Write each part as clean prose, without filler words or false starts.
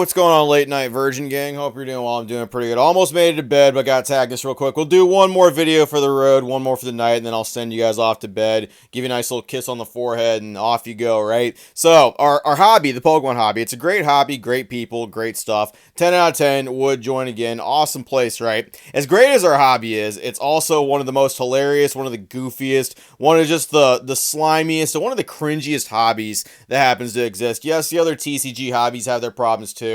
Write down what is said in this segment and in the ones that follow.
what's going on, late night virgin gang? Hope you're doing well. I'm doing pretty good. Almost made it to bed, but got tagged this real quick. We'll do one more video for the road, one more for the night, and then I'll send you guys off to bed, give you a nice little kiss on the forehead, and off you go, right? So, our hobby, the Pokemon hobby, it's a great hobby, great people, great stuff. 10 out of 10, would join again. Awesome place, right? As great as our hobby is, it's also one of the most hilarious, one of the goofiest, one of just the slimiest, and one of the cringiest hobbies that happens to exist. Yes, the other TCG hobbies have their problems too.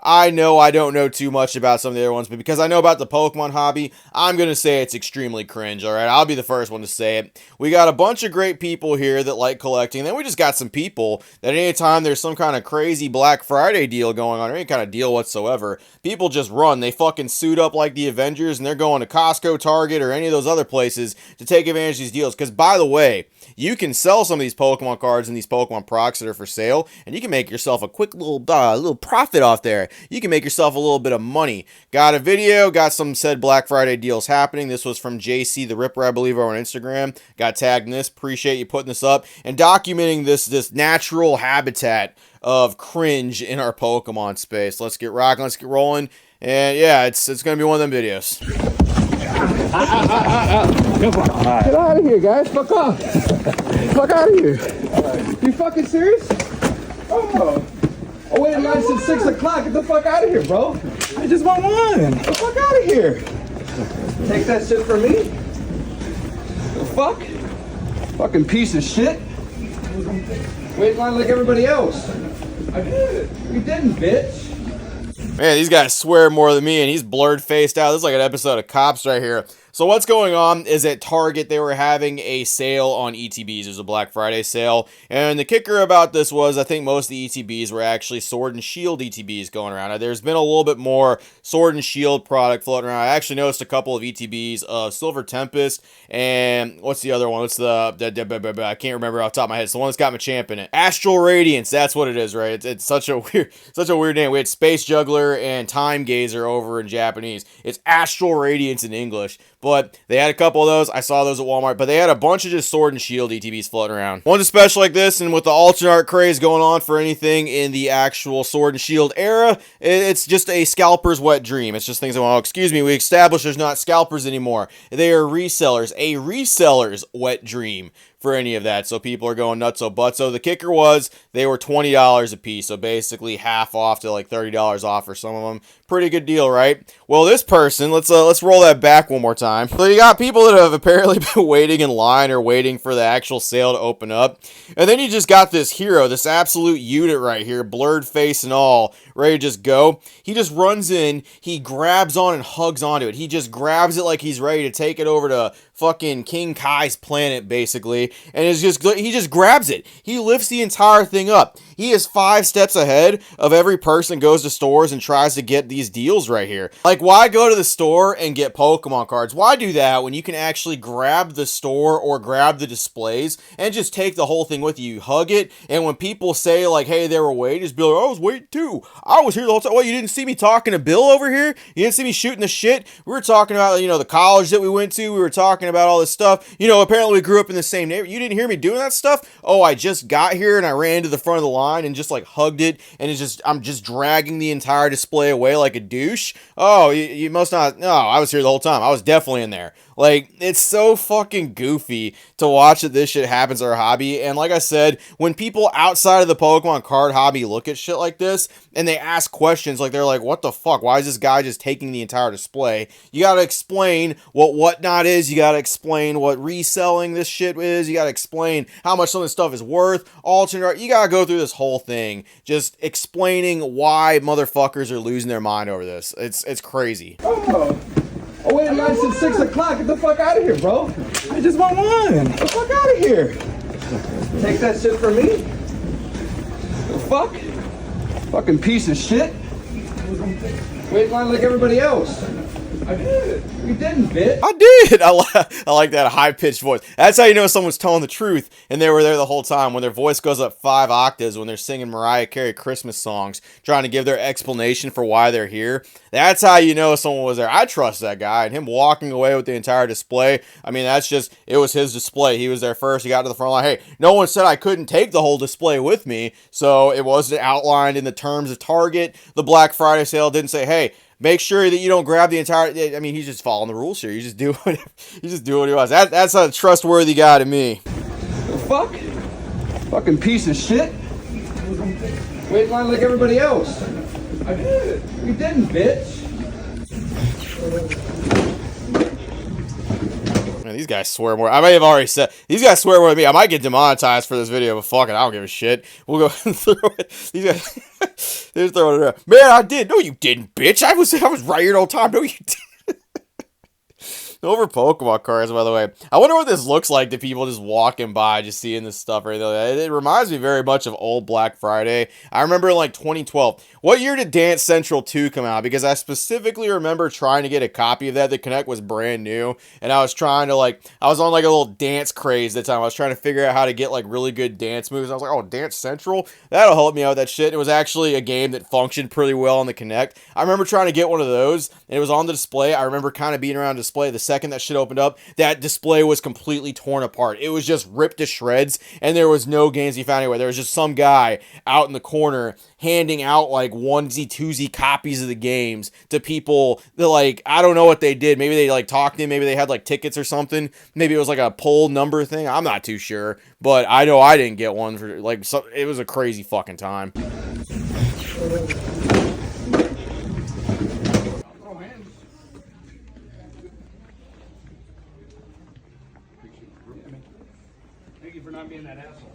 I know I don't know too much about some of the other ones, but because I know about the Pokemon hobby, I'm going to say it's extremely cringe, alright? I'll be the first one to say it. We got a bunch of great people here that like collecting, and then we just got some people that anytime there's some kind of crazy Black Friday deal going on, or any kind of deal whatsoever, people just run. They fucking suit up like the Avengers, and they're going to Costco, Target, or any of those other places to take advantage of these deals. Because, by the way, you can sell some of these Pokemon cards and these Pokemon procs that are for sale, and you can make yourself a quick little profit off there. You can make yourself a little bit of money. Got a video, got some said Black Friday deals happening. This was from Jc.thereipper, I believe, over on Instagram. Got tagged in this. Appreciate you putting this up and documenting this natural habitat of cringe in our Pokemon space. Let's get rocking. Let's get rolling. And yeah, it's going to be one of them videos. Get out of here, guys. Fuck off. Fuck out of here. You fucking serious? Oh. I waited in line since 6 o'clock. Get the fuck out of here, bro. I just want one. Get the fuck out of here. Take that shit from me. The fuck? Fucking piece of shit. Wait in line like everybody else. I did. You didn't, bitch. Man, these guys swear more than me, and he's blurred faced out. This is like an episode of Cops right here. So what's going on is at Target, they were having a sale on ETBs. There's a Black Friday sale. And the kicker about this was I think most of the ETBs were actually Sword and Shield ETBs going around. There's been a little bit more Sword and Shield product floating around. I actually noticed a couple of ETBs of Silver Tempest and what's the other one? What's the I can't remember off the top of my head. It's the one that's got Machamp in it. Astral Radiance, that's what it is, right? It's such a weird name. We had Space Juggler and Time Gazer over in Japanese. It's Astral Radiance in English. But they had a couple of those. I saw those at Walmart. But they had a bunch of just Sword and Shield ETBs floating around. One's a special like this, and with the alternate art craze going on for anything in the actual Sword and Shield era, it's just a scalper's wet dream. It's just things that, well, excuse me, we established there's not scalpers anymore. They are resellers. A reseller's wet dream for any of that. So people are going nutso butso. The kicker was they were $20 a piece. So basically half off to like $30 off for some of them. Pretty good deal, right? Well, this person, let's roll that back one more time. So you got people that have apparently been waiting in line or waiting for the actual sale to open up. And then you just got this hero, this absolute unit right here, blurred face and all, ready to just go. He just runs in, he grabs on and hugs onto it. He just grabs it like he's ready to take it over to fucking King Kai's planet, basically. And he just grabs it. He lifts the entire thing up. He is 5 steps ahead of every person goes to stores and tries to get these deals right here. Like, why go to the store and get Pokemon cards? Why do that when you can actually grab the store or grab the displays and just take the whole thing with you? You hug it, and when people say, like, hey, they were waiting, just be like, I was waiting too. I was here the whole time. Well, you didn't see me talking to Bill over here? You didn't see me shooting the shit? We were talking about, the college that we went to. We were talking about all this stuff. Apparently we grew up in the same neighborhood. You didn't hear me doing that stuff? Oh, I just got here and I ran to the front of the line and just like hugged it, and I'm just dragging the entire display away like a douche. Oh, you must not. No, I was here the whole time. I was definitely in there. Like, it's so fucking goofy to watch that this shit happens in our hobby. And like I said, when people outside of the Pokemon card hobby look at shit like this and they ask questions, like they're like, what the fuck? Why is this guy just taking the entire display? You gotta explain what whatnot is. You gotta explain what reselling this shit is. You gotta explain how much some of this stuff is worth. Alternate, you gotta go through this whole thing just explaining why motherfuckers are losing their mind over this. It's crazy. Oh. I waited in line since 6 o'clock. Get the fuck out of here, bro. I just want one. Get the fuck out of here. Take that shit from me. The fuck? Fucking piece of shit. Wait in line like everybody else. I did. You didn't, bitch. I did. I like that high-pitched voice. That's how you know someone's telling the truth, and they were there the whole time. When their voice goes up 5 octaves, when they're singing Mariah Carey Christmas songs, trying to give their explanation for why they're here. That's how you know someone was there. I trust that guy, and him walking away with the entire display. I mean, that's just, it was his display. He was there first. He got to the front line. Hey, no one said I couldn't take the whole display with me, so it wasn't outlined in the terms of Target. The Black Friday sale didn't say, hey, make sure that you don't grab the entire. I mean, he's just following the rules here. You just do what he wants. That's a trustworthy guy to me. The fuck? Fucking piece of shit. Wait in line like everybody else. I did. You didn't, bitch. Man, these guys swear more. I may have already said these guys swear more than me. I might get demonetized for this video, but fuck it, I don't give a shit. We'll go through it. These guys, they're just throwing it around. Man, I did. No, you didn't, bitch. I was right here the whole time. No, you didn't. Over Pokemon cards, by the way. I wonder what this looks like to people just walking by, just seeing this stuff right there. It reminds me very much of old Black Friday. I remember in like 2012. What year did Dance Central 2 come out? Because I specifically remember trying to get a copy of that. The Connect was brand new, and I was trying to I was on like a little dance craze at the time. I was trying to figure out how to get like really good dance moves. I was like, oh, Dance Central? That'll help me out with that shit. It was actually a game that functioned pretty well on the Connect. I remember trying to get one of those, and it was on the display. I remember kind of being around the display. The second that shit opened up, that display was completely torn apart. It was just ripped to shreds, and there was no games to be found anywhere. There was just some guy out in the corner handing out like onesie twosie copies of the games to people that I don't know what they did. Maybe they talked to him, maybe they had like tickets or something. Maybe it was like a poll number thing. I'm not too sure, but I know I didn't get one for it was a crazy fucking time. Thank you for not being that asshole.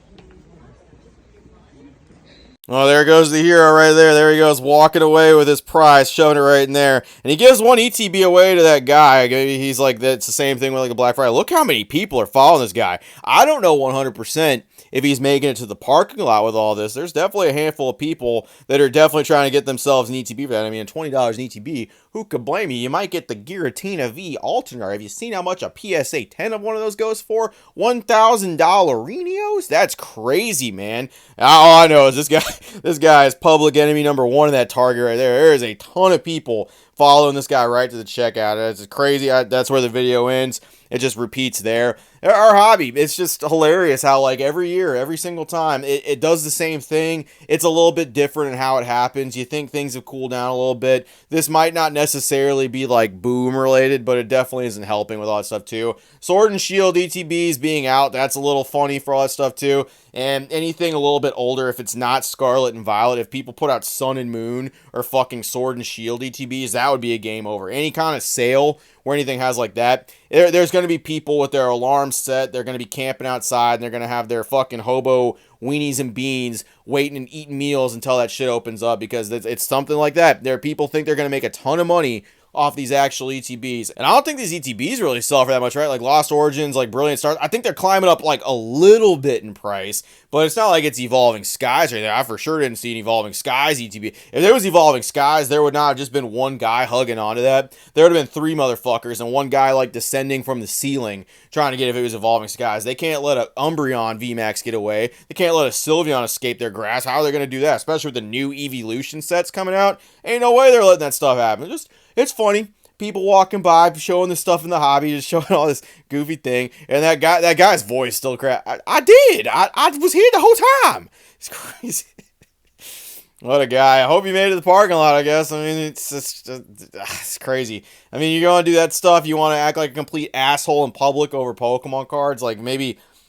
Oh, there goes the hero right there. There he goes, walking away with his prize, showing it right in there. And he gives one ETB away to that guy. He's like, that's the same thing with like a Black Friday. Look how many people are following this guy. I don't know 100% if he's making it to the parking lot with all this. There's definitely a handful of people that are definitely trying to get themselves an ETB for that. I mean, $20 an ETB, who could blame you? You might get the Giratina V Alternator. Have you seen how much a PSA 10 of one of those goes for? $1,000 Renios? That's crazy, man. All I know is this guy is public enemy number one in that Target right there. There is a ton of people following this guy right to the checkout. It's crazy. That's where the video ends. It just repeats there. Our hobby, it's just hilarious how every year, every single time, it does the same thing. It's a little bit different in how it happens. You think things have cooled down a little bit. This might not necessarily be boom related, but it definitely isn't helping with all that stuff too. Sword and Shield ETBs being out, that's a little funny for all that stuff too. And anything a little bit older, if it's not Scarlet and Violet, if people put out Sun and Moon or fucking Sword and Shield ETBs, that would be a game over. Any kind of sale where anything has like that, there's going to be people with their alarms set. They're going to be camping outside, and they're going to have their fucking hobo weenies and beans waiting and eating meals until that shit opens up, because it's something like that. There are people think they're going to make a ton of money off these actual ETBs. And I don't think these ETBs really sell for that much, right? Like Lost Origins, like Brilliant Stars, I think they're climbing up a little bit in price, but it's not like it's Evolving Skies right there. I for sure didn't see an Evolving Skies ETB. If there was Evolving Skies, there would not have just been one guy hugging onto that. There would have been 3 motherfuckers and one guy descending from the ceiling trying to get if it was Evolving Skies. They can't let a Umbreon VMAX get away. They can't let a Sylveon escape their grasp. How are they going to do that? Especially with the new Evolution sets coming out. Ain't no way they're letting that stuff happen. It's funny. People walking by, showing this stuff in the hobby, just showing all this goofy thing. And that guy's voice still crap. I did. I was here the whole time. It's crazy. What a guy. I hope he made it to the parking lot, I guess. I mean, it's crazy. I mean, you're going to do that stuff. You want to act like a complete asshole in public over Pokemon cards.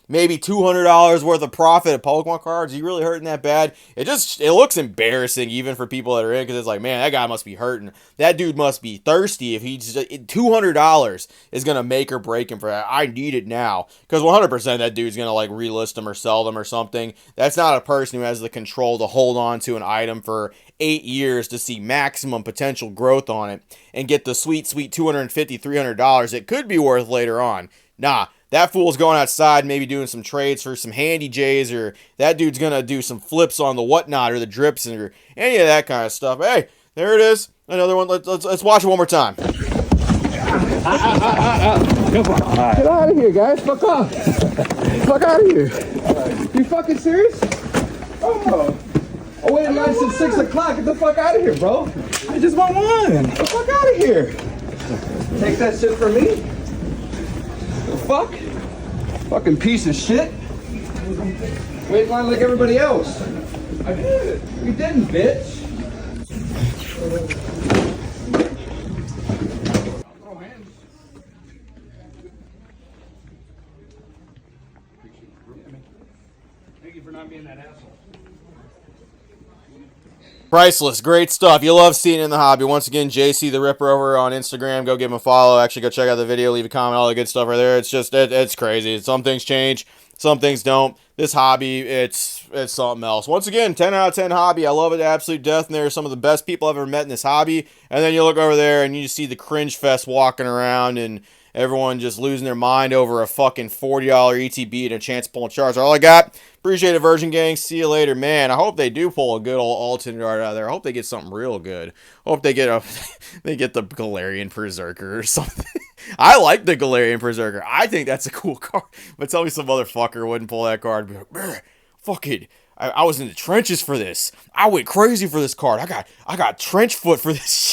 Maybe $200 worth of profit of Pokemon cards. Are you really hurting that bad? It looks embarrassing even for people that are in, because it's like, man, that guy must be hurting. That dude must be thirsty if he's $200 is going to make or break him for that. I need it now. Because 100% that dude's going to relist them or sell them or something. That's not a person who has the control to hold on to an item for 8 years to see maximum potential growth on it and get the sweet $250, $300 it could be worth later on. Nah. That fool's going outside, maybe doing some trades for some handy J's, or that dude's going to do some flips on the whatnot or the drips or any of that kind of stuff. Hey, there it is. Another one. Let's watch it one more time. Get out of here, guys. Fuck off. Fuck out of here. You fucking serious? Oh. I waited in line since 6 o'clock. Get the fuck out of here, bro. I just want one. Get the fuck out of here. Take that shit from me. The fuck? Fucking piece of shit. Wait in line like everybody else. I did. You didn't, bitch. Thank you for not being that asshole. Priceless, great stuff. You love seeing it in the hobby. Once again, Jc.thereipper over on Instagram. Go give him a follow. Actually, go check out the video, leave a comment, all the good stuff right there. It's just, it's crazy. Some things change, some things don't. This hobby, it's something else. Once again, 10 out of 10 hobby. I love it to absolute death, and they're some of the best people I've ever met in this hobby. And then you look over there, and you see the cringe fest walking around, and everyone just losing their mind over a fucking $40 ETB and a chance to pull a charge. All I got. Appreciate it, Virgin Gang. See you later, man. I hope they do pull a good old alternate art out of there. I hope they get something real good. I hope they get they get the Galarian Berserker or something. I like the Galarian Berserker. I think that's a cool card. But tell me some motherfucker wouldn't pull that card. Be like, fucking, I was in the trenches for this. I went crazy for this card. I got trench foot for this shit.